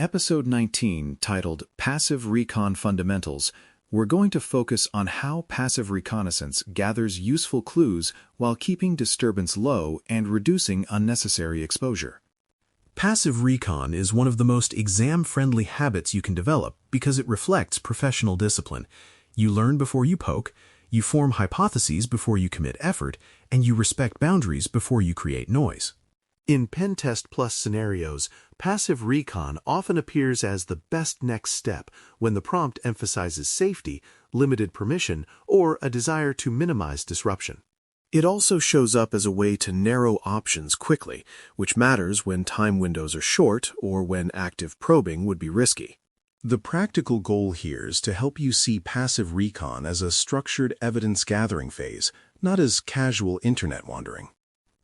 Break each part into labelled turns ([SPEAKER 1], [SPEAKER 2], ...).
[SPEAKER 1] Episode 19, titled Passive Recon Fundamentals, we're going to focus on how passive reconnaissance gathers useful clues while keeping disturbance low and reducing unnecessary exposure.
[SPEAKER 2] Passive recon is one of the most exam-friendly habits you can develop because it reflects professional discipline. You learn before you poke, you form hypotheses before you commit effort, and you respect boundaries before you create noise. In Pen Test Plus scenarios, passive recon often appears as the best next step when the prompt emphasizes safety, limited permission, or a desire to minimize disruption. It also shows up as a way to narrow options quickly, which matters when time windows are short or when active probing would be risky. The practical goal here is to help you see passive recon as a structured evidence-gathering phase, not as casual internet wandering.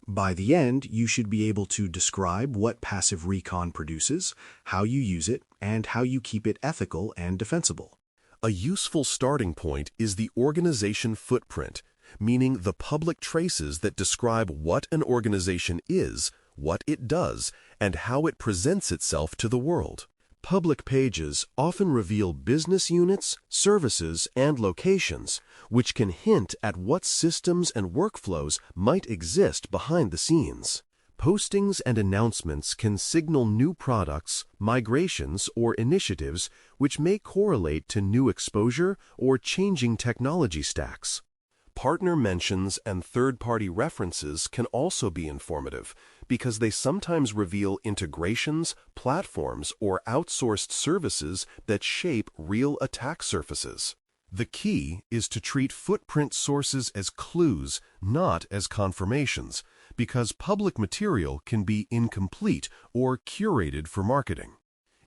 [SPEAKER 2] By the end, you should be able to describe what passive recon produces, how you use it, and how you keep it ethical and defensible.
[SPEAKER 3] A useful starting point is the organization footprint, meaning the public traces that describe what an organization is, what it does, and how it presents itself to the world. Public pages often reveal business units, services, and locations, which can hint at what systems and workflows might exist behind the scenes. Postings and announcements can signal new products, migrations, or initiatives which may correlate to new exposure or changing technology stacks. Partner mentions and third-party references can also be informative because they sometimes reveal integrations, platforms, or outsourced services that shape real attack surfaces. The key is to treat footprint sources as clues, not as confirmations, because public material can be incomplete or curated for marketing.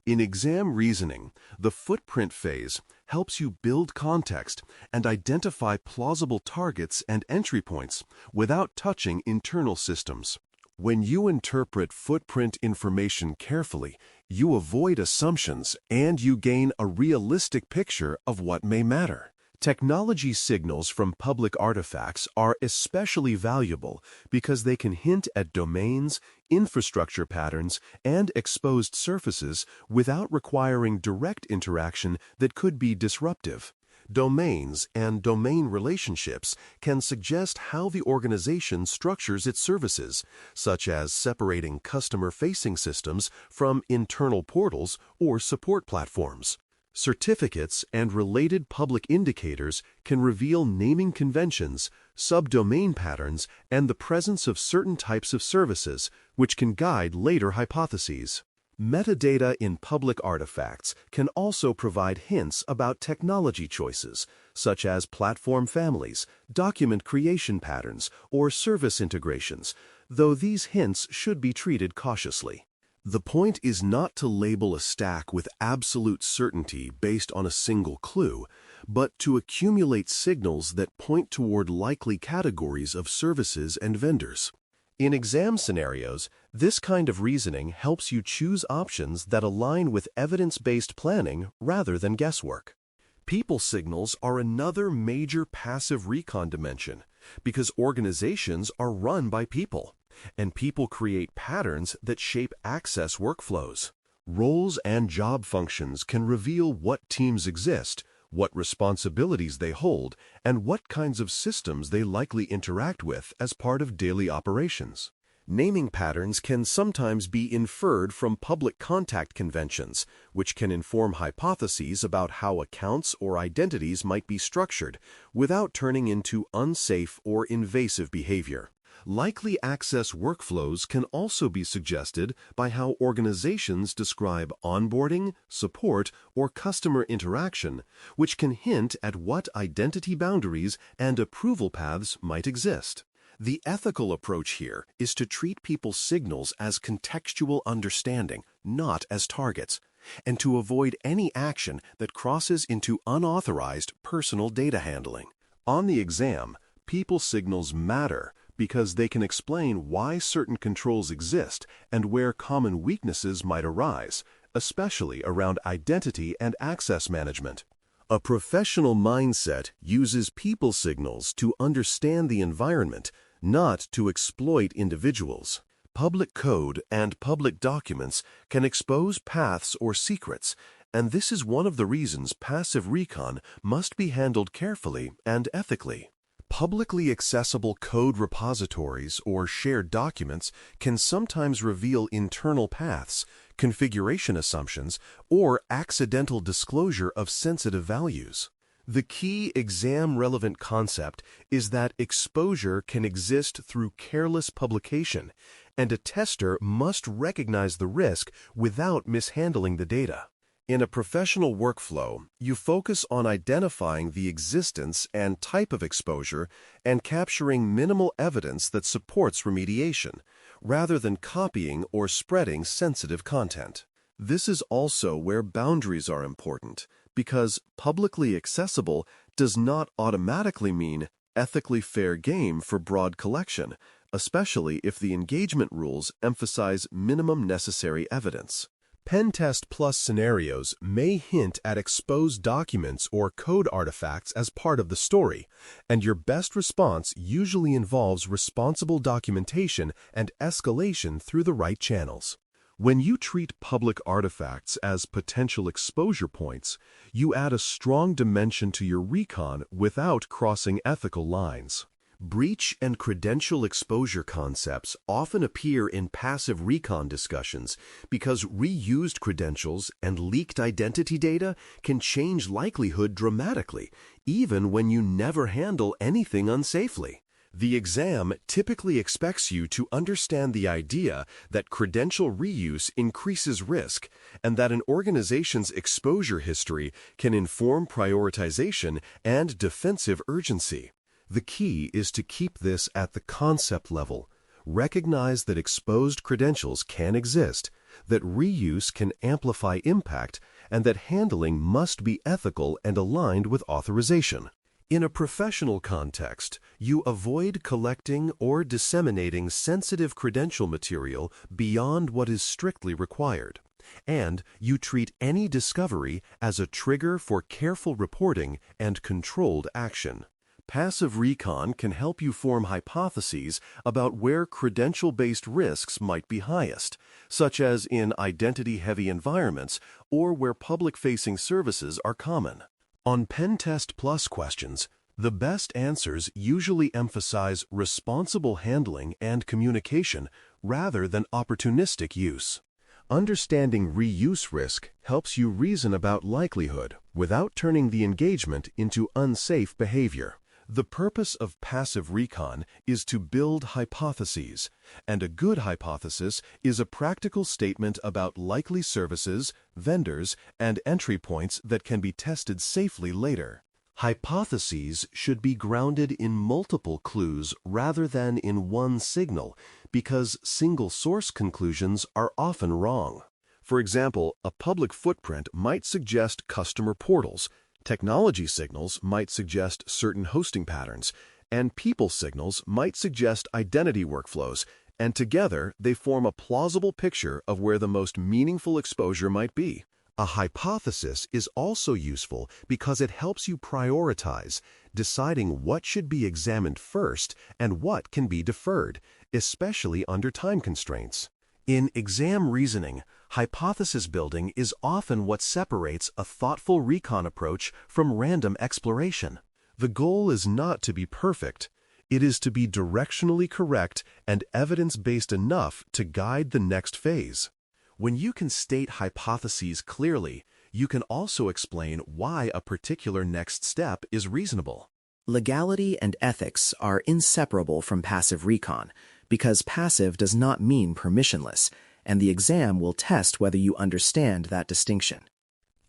[SPEAKER 3] In exam reasoning, the footprint phase helps you build context and identify plausible targets and entry points without touching internal systems. When you interpret footprint information carefully, you avoid assumptions and you gain a realistic picture of what may matter. Technology signals from public artifacts are especially valuable because they can hint at domains, infrastructure patterns, and exposed surfaces without requiring direct interaction that could be disruptive. Domains and domain relationships can suggest how the organization structures its services, such as separating customer-facing systems from internal portals or support platforms. Certificates and related public indicators can reveal naming conventions, subdomain patterns, and the presence of certain types of services, which can guide later hypotheses. Metadata in public artifacts can also provide hints about technology choices, such as platform families, document creation patterns, or service integrations, though these hints should be treated cautiously. The point is not to label a stack with absolute certainty based on a single clue, but to accumulate signals that point toward likely categories of services and vendors. In exam scenarios, this kind of reasoning helps you choose options that align with evidence-based planning rather than guesswork. People signals are another major passive recon dimension because organizations are run by people, and people create patterns that shape access workflows. Roles and job functions can reveal what teams exist, what responsibilities they hold, and what kinds of systems they likely interact with as part of daily operations. Naming patterns can sometimes be inferred from public contact conventions, which can inform hypotheses about how accounts or identities might be structured without turning into unsafe or invasive behavior. Likely access workflows can also be suggested by how organizations describe onboarding, support, or customer interaction, which can hint at what identity boundaries and approval paths might exist. The ethical approach here is to treat people's signals as contextual understanding, not as targets, and to avoid any action that crosses into unauthorized personal data handling. On the exam, people signals matter because they can explain why certain controls exist and where common weaknesses might arise, especially around identity and access management. A professional mindset uses people signals to understand the environment, not to exploit individuals. Public code and public documents can expose paths or secrets, and this is one of the reasons passive recon must be handled carefully and ethically. Publicly accessible code repositories or shared documents can sometimes reveal internal paths, configuration assumptions, or accidental disclosure of sensitive values. The key exam-relevant concept is that exposure can exist through careless publication, and a tester must recognize the risk without mishandling the data. In a professional workflow, you focus on identifying the existence and type of exposure and capturing minimal evidence that supports remediation, rather than copying or spreading sensitive content. This is also where boundaries are important, because publicly accessible does not automatically mean ethically fair game for broad collection, especially if the engagement rules emphasize minimum necessary evidence. Pen Test Plus scenarios may hint at exposed documents or code artifacts as part of the story, and your best response usually involves responsible documentation and escalation through the right channels. When you treat public artifacts as potential exposure points, you add a strong dimension to your recon without crossing ethical lines. Breach and credential exposure concepts often appear in passive recon discussions because reused credentials and leaked identity data can change likelihood dramatically, even when you never handle anything unsafely. The exam typically expects you to understand the idea that credential reuse increases risk and that an organization's exposure history can inform prioritization and defensive urgency. The key is to keep this at the concept level. Recognize that exposed credentials can exist, that reuse can amplify impact, and that handling must be ethical and aligned with authorization. In a professional context, you avoid collecting or disseminating sensitive credential material beyond what is strictly required, and you treat any discovery as a trigger for careful reporting and controlled action. Passive recon can help you form hypotheses about where credential-based risks might be highest, such as in identity-heavy environments or where public-facing services are common. On Pen Test Plus questions, the best answers usually emphasize responsible handling and communication rather than opportunistic use. Understanding reuse risk helps you reason about likelihood without turning the engagement into unsafe behavior. The purpose of passive recon is to build hypotheses, and a good hypothesis is a practical statement about likely services, vendors, and entry points that can be tested safely later. Hypotheses should be grounded in multiple clues rather than in one signal, because single-source conclusions are often wrong. For example, a public footprint might suggest customer portals, technology signals might suggest certain hosting patterns, and people signals might suggest identity workflows, and together they form a plausible picture of where the most meaningful exposure might be. A hypothesis is also useful because it helps you prioritize, deciding what should be examined first and what can be deferred, especially under time constraints. In exam reasoning, hypothesis building is often what separates a thoughtful recon approach from random exploration. The goal is not to be perfect. It is to be directionally correct and evidence-based enough to guide the next phase. When you can state hypotheses clearly, you can also explain why a particular next step is reasonable.
[SPEAKER 4] Legality and ethics are inseparable from passive recon, because passive does not mean permissionless, and the exam will test whether you understand that distinction.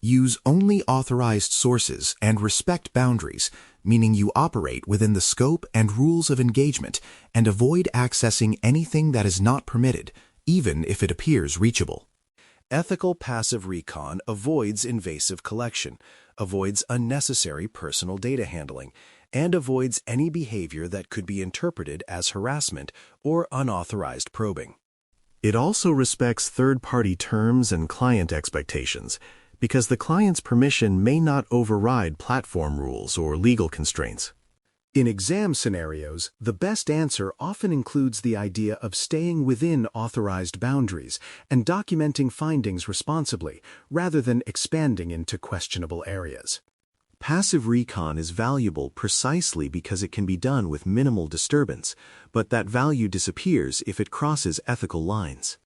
[SPEAKER 5] Use only authorized sources and respect boundaries, meaning you operate within the scope and rules of engagement and avoid accessing anything that is not permitted, even if it appears reachable.
[SPEAKER 1] Ethical passive recon avoids invasive collection, avoids unnecessary personal data handling, and avoids any behavior that could be interpreted as harassment or unauthorized probing.
[SPEAKER 2] It also respects third-party terms and client expectations, because the client's permission may not override platform rules or legal constraints.
[SPEAKER 1] In exam scenarios, the best answer often includes the idea of staying within authorized boundaries and documenting findings responsibly, rather than expanding into questionable areas.
[SPEAKER 2] Passive recon is valuable precisely because it can be done with minimal disturbance, but that value disappears if it crosses ethical lines.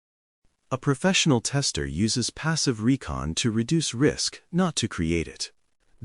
[SPEAKER 2] A professional tester uses passive recon to reduce risk, not to create it.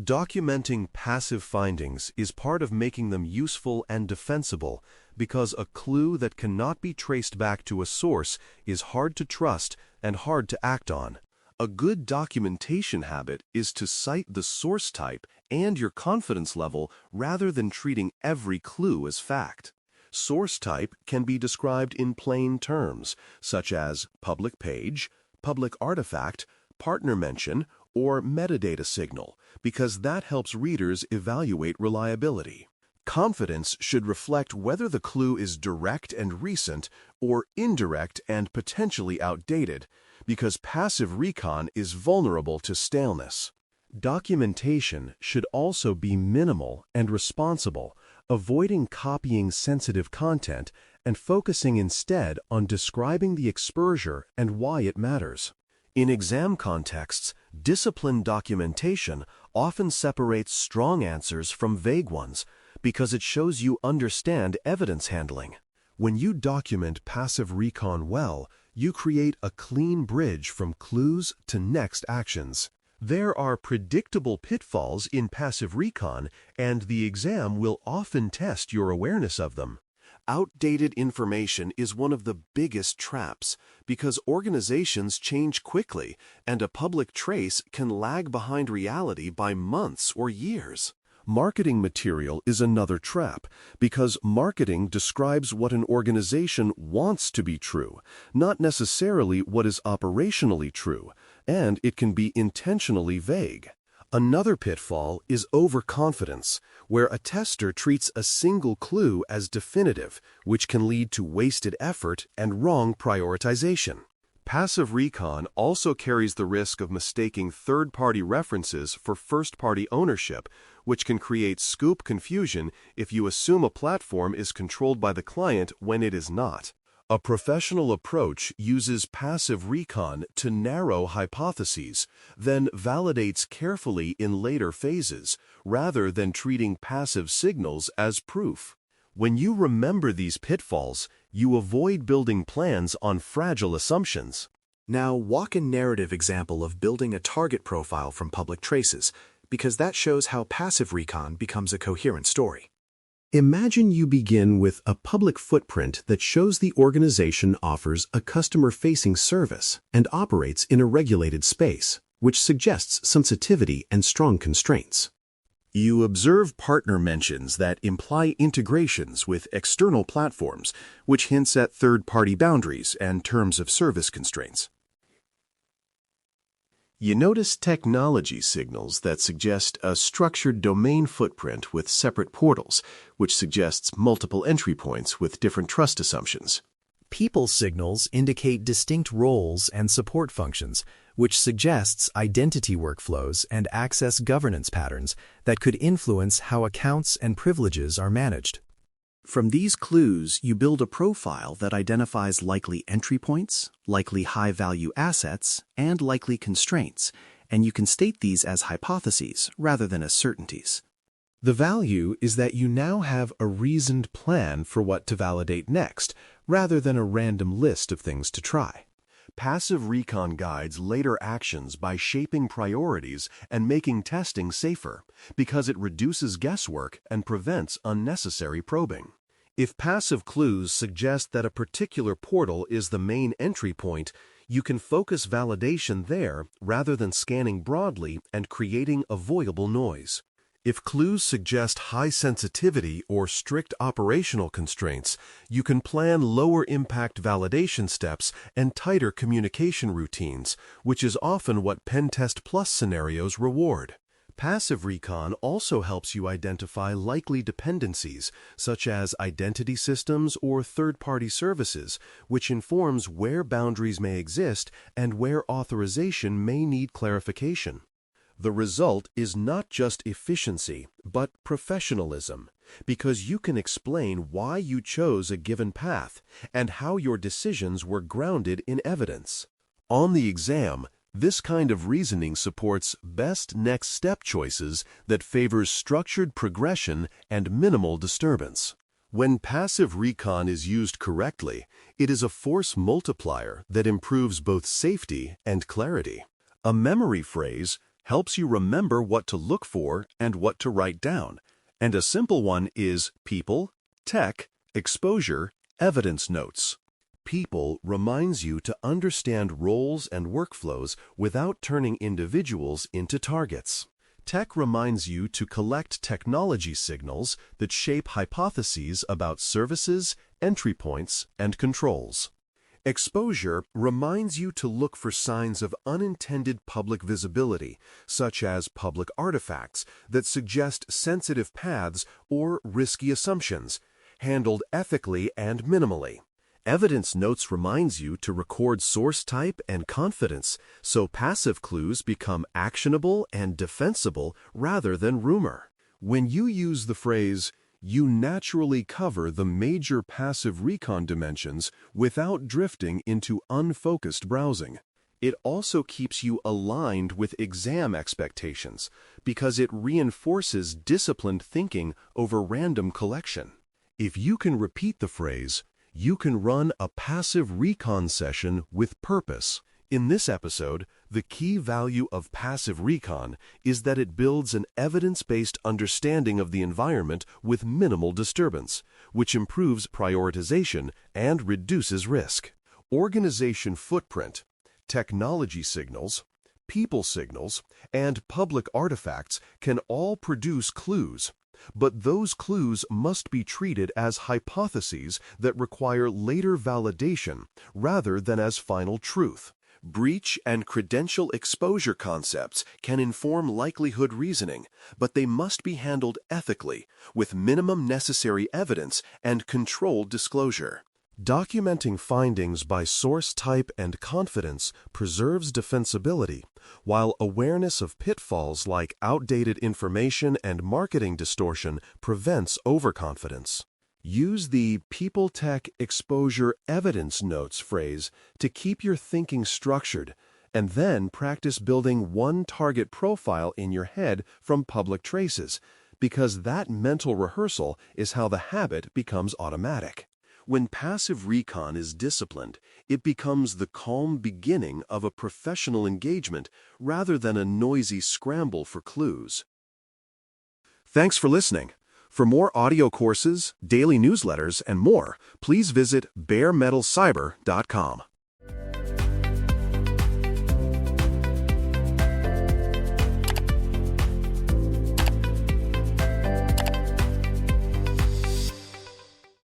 [SPEAKER 3] Documenting passive findings is part of making them useful and defensible because a clue that cannot be traced back to a source is hard to trust and hard to act on. A good documentation habit is to cite the source type and your confidence level rather than treating every clue as fact. Source type can be described in plain terms, such as public page, public artifact, partner mention, or metadata signal, because that helps readers evaluate reliability. Confidence should reflect whether the clue is direct and recent or indirect and potentially outdated, because passive recon is vulnerable to staleness. Documentation should also be minimal and responsible, avoiding copying sensitive content and focusing instead on describing the exposure and why it matters. In exam contexts, disciplined documentation often separates strong answers from vague ones because it shows you understand evidence handling. When you document passive recon well, you create a clean bridge from clues to next actions. There are predictable pitfalls in passive recon, and the exam will often test your awareness of them. Outdated information is one of the biggest traps because organizations change quickly and a public trace can lag behind reality by months or years. Marketing material is another trap because marketing describes what an organization wants to be true, not necessarily what is operationally true, and it can be intentionally vague. Another pitfall is overconfidence, where a tester treats a single clue as definitive, which can lead to wasted effort and wrong prioritization. Passive recon also carries the risk of mistaking third-party references for first-party ownership, which can create scoop confusion if you assume a platform is controlled by the client when it is not. A professional approach uses passive recon to narrow hypotheses, then validates carefully in later phases, rather than treating passive signals as proof. When you remember these pitfalls, you avoid building plans on fragile assumptions.
[SPEAKER 2] Now walk a narrative example of building a target profile from public traces, because that shows how passive recon becomes a coherent story. Imagine you begin with a public footprint that shows the organization offers a customer-facing service and operates in a regulated space, which suggests sensitivity and strong constraints.
[SPEAKER 3] You observe partner mentions that imply integrations with external platforms, which hints at third-party boundaries and terms of service constraints. You notice technology signals that suggest a structured domain footprint with separate portals, which suggests multiple entry points with different trust assumptions.
[SPEAKER 4] People signals indicate distinct roles and support functions, which suggests identity workflows and access governance patterns that could influence how accounts and privileges are managed.
[SPEAKER 2] From these clues, you build a profile that identifies likely entry points, likely high-value assets, and likely constraints, and you can state these as hypotheses rather than as certainties.
[SPEAKER 1] The value is that you now have a reasoned plan for what to validate next, rather than a random list of things to try.
[SPEAKER 3] Passive recon guides later actions by shaping priorities and making testing safer, because it reduces guesswork and prevents unnecessary probing. If passive clues suggest that a particular portal is the main entry point, you can focus validation there rather than scanning broadly and creating avoidable noise. If clues suggest high sensitivity or strict operational constraints, you can plan lower impact validation steps and tighter communication routines, which is often what Pen Test Plus scenarios reward. Passive recon also helps you identify likely dependencies, such as identity systems or third-party services, which informs where boundaries may exist and where authorization may need clarification. The result is not just efficiency, but professionalism, because you can explain why you chose a given path and how your decisions were grounded in evidence. On the exam, this kind of reasoning supports best next step choices that favors structured progression and minimal disturbance. When passive recon is used correctly, it is a force multiplier that improves both safety and clarity. A memory phrase helps you remember what to look for and what to write down, and a simple one is people, tech, exposure, evidence notes. People reminds you to understand roles and workflows without turning individuals into targets. Tech reminds you to collect technology signals that shape hypotheses about services, entry points, and controls. Exposure reminds you to look for signs of unintended public visibility, such as public artifacts that suggest sensitive paths or risky assumptions, handled ethically and minimally. Evidence notes reminds you to record source type and confidence, so passive clues become actionable and defensible rather than rumor. When you use the phrase, you naturally cover the major passive recon dimensions without drifting into unfocused browsing. It also keeps you aligned with exam expectations because it reinforces disciplined thinking over random collection. If you can repeat the phrase, you can run a passive recon session with purpose. In this episode, the key value of passive recon is that it builds an evidence-based understanding of the environment with minimal disturbance, which improves prioritization and reduces risk. Organization footprint, technology signals, people signals, and public artifacts can all produce clues. But those clues must be treated as hypotheses that require later validation rather than as final truth. Breach and credential exposure concepts can inform likelihood reasoning, but they must be handled ethically, with minimum necessary evidence and controlled disclosure. Documenting findings by source type and confidence preserves defensibility, while awareness of pitfalls like outdated information and marketing distortion prevents overconfidence. Use the People Tech Exposure Evidence Notes phrase to keep your thinking structured, and then practice building one target profile in your head from public traces, because that mental rehearsal is how the habit becomes automatic. When passive recon is disciplined, it becomes the calm beginning of a professional engagement rather than a noisy scramble for clues. Thanks for listening. For more audio courses, daily newsletters, and more, please visit baremetalcyber.com.